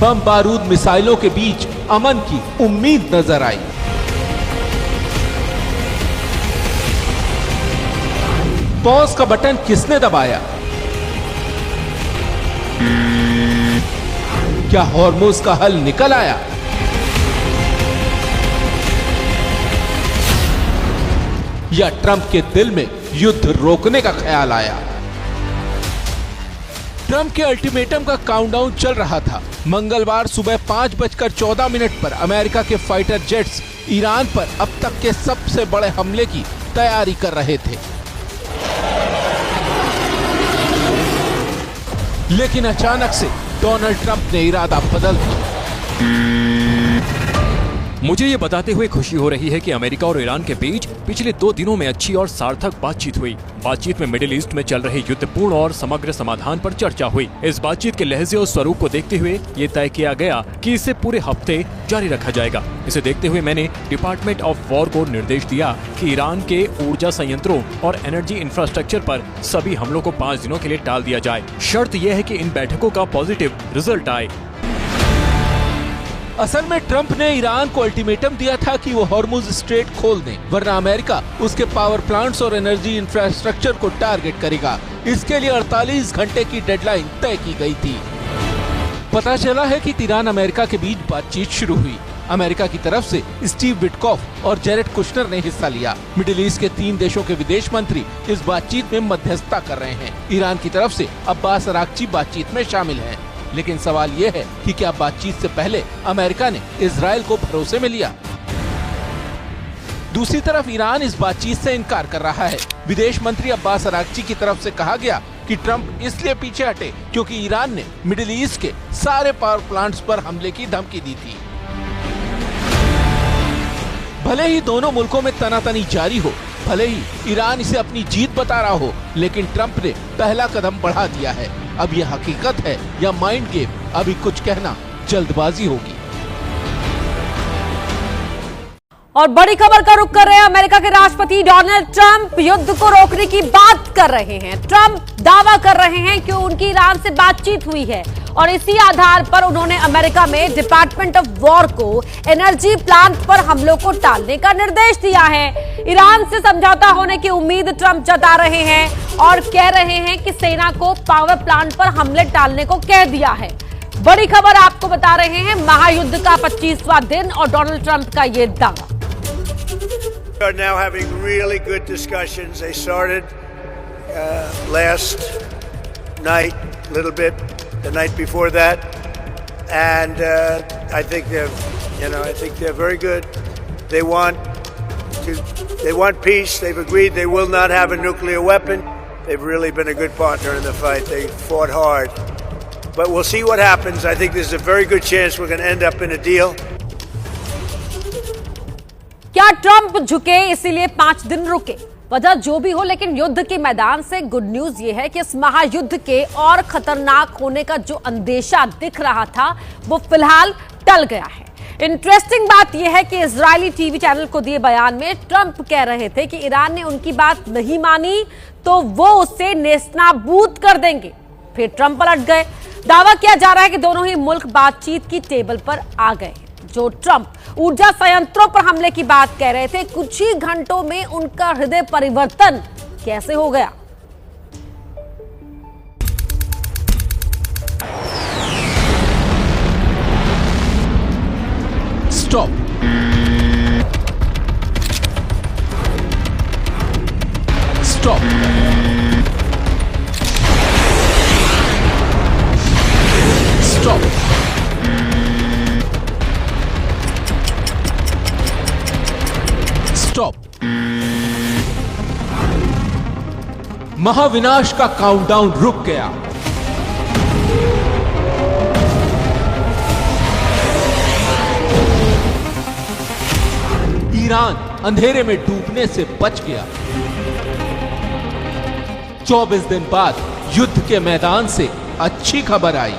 बम बारूद मिसाइलों के बीच अमन की उम्मीद नजर आई। पॉज का बटन किसने दबाया? क्या हॉर्मुज का हल निकल आया? या ट्रंप के दिल में युद्ध रोकने का ख्याल आया? ट्रंप के अल्टीमेटम का काउंटडाउन चल रहा था। मंगलवार सुबह 5:14 पर अमेरिका के फाइटर जेट्स ईरान पर अब तक के सबसे बड़े हमले की तैयारी कर रहे थे। लेकिन अचानक से डोनाल्ड ट्रंप ने इरादा बदल दिया। मुझे ये बताते हुए खुशी हो रही है कि अमेरिका और ईरान के बीच पिछले 2 दिनों में अच्छी और सार्थक बातचीत हुई। बातचीत में मिडिल ईस्ट में चल रहे युद्धपूर्ण और समग्र समाधान पर चर्चा हुई। इस बातचीत के लहजे और स्वरूप को देखते हुए ये तय किया गया कि इसे पूरे हफ्ते जारी रखा जाएगा। इसे देखते हुए मैंने डिपार्टमेंट ऑफ वॉर को निर्देश दिया कि ईरान के ऊर्जा संयंत्रों और एनर्जी इंफ्रास्ट्रक्चर पर सभी हमलों को 5 दिनों के लिए टाल दिया जाए। शर्त यह है कि इन बैठकों का पॉजिटिव रिजल्ट आए। असल में ट्रंप ने ईरान को अल्टीमेटम दिया था कि वो हॉर्मुज स्ट्रेट खोल दें, वरना अमेरिका उसके पावर प्लांट्स और एनर्जी इंफ्रास्ट्रक्चर को टारगेट करेगा। इसके लिए 48 घंटे की डेडलाइन तय की गई थी। पता चला है कि ईरान अमेरिका के बीच बातचीत शुरू हुई। अमेरिका की तरफ से स्टीव विटकॉफ और जेरेड कुशनर ने हिस्सा लिया। मिडिल ईस्ट के 3 देशों के विदेश मंत्री इस बातचीत में मध्यस्थता कर रहे हैं। ईरान की तरफ से अब्बास अराक्ची बातचीत में शामिल हैं। लेकिन सवाल ये है कि क्या बातचीत से पहले अमेरिका ने इजराइल को भरोसे में लिया? दूसरी तरफ ईरान इस बातचीत से इनकार कर रहा है। विदेश मंत्री अब्बास अराक्ची की तरफ से कहा गया कि ट्रंप इसलिए पीछे हटे क्योंकि ईरान ने मिडिल ईस्ट के सारे पावर प्लांट्स पर हमले की धमकी दी थी। भले ही दोनों मुल्कों में तनातनी जारी हो, भले ही ईरान इसे अपनी जीत बता रहा हो, लेकिन ट्रंप ने पहला कदम बढ़ा दिया है। अब यह हकीकत है या माइंड गेम, अभी कुछ कहना जल्दबाजी होगी। और बड़ी खबर का रुख कर रहे हैं। अमेरिका के राष्ट्रपति डोनाल्ड ट्रंप युद्ध को रोकने की बात कर रहे हैं। ट्रंप दावा कर रहे हैं कि उनकी ईरान से बातचीत हुई है और इसी आधार पर उन्होंने अमेरिका में डिपार्टमेंट ऑफ वॉर को एनर्जी प्लांट पर हमलों को टालने का निर्देश दिया है। ईरान से समझौता होने की उम्मीद ट्रंप जता रहे हैं और कह रहे हैं कि सेना को पावर प्लांट पर हमले टालने को कह दिया है। बड़ी खबर आपको बता रहे हैं, महायुद्ध का 25वां दिन और डोनाल्ड ट्रंप का ये दावा। We are now having really good discussions. They started last night, a little bit the night before that, and I think they're very good. They want peace. They've agreed they will not have a nuclear weapon. They've really been a good partner in the fight. They fought hard, but we'll see what happens. I think there's a very good chance we're going to end up in a deal. क्या Trump झुके इसीलिए 5 दिन रुके? वजह जो भी हो, लेकिन युद्ध के मैदान से गुड न्यूज ये है कि इस महायुद्ध के और खतरनाक होने का जो अंदेशा दिख रहा था वो फिलहाल टल गया है। इंटरेस्टिंग बात यह है कि इजरायली टीवी चैनल को दिए बयान में ट्रंप कह रहे थे कि ईरान ने उनकी बात नहीं मानी तो वो उससे नेस्तनाबूद कर देंगे। फिर ट्रंप पलट गए। दावा किया जा रहा है कि दोनों ही मुल्क बातचीत की टेबल पर आ गए। जो ट्रंप ऊर्जा संयंत्रों पर हमले की बात कह रहे थे, कुछ ही घंटों में उनका हृदय परिवर्तन कैसे हो गया? स्टॉप। स्टॉप। स्टॉप। स्टॉप। महाविनाश का काउंटडाउन रुक गया। ईरान अंधेरे में डूबने से बच गया। 24 दिन बाद युद्ध के मैदान से अच्छी खबर आई।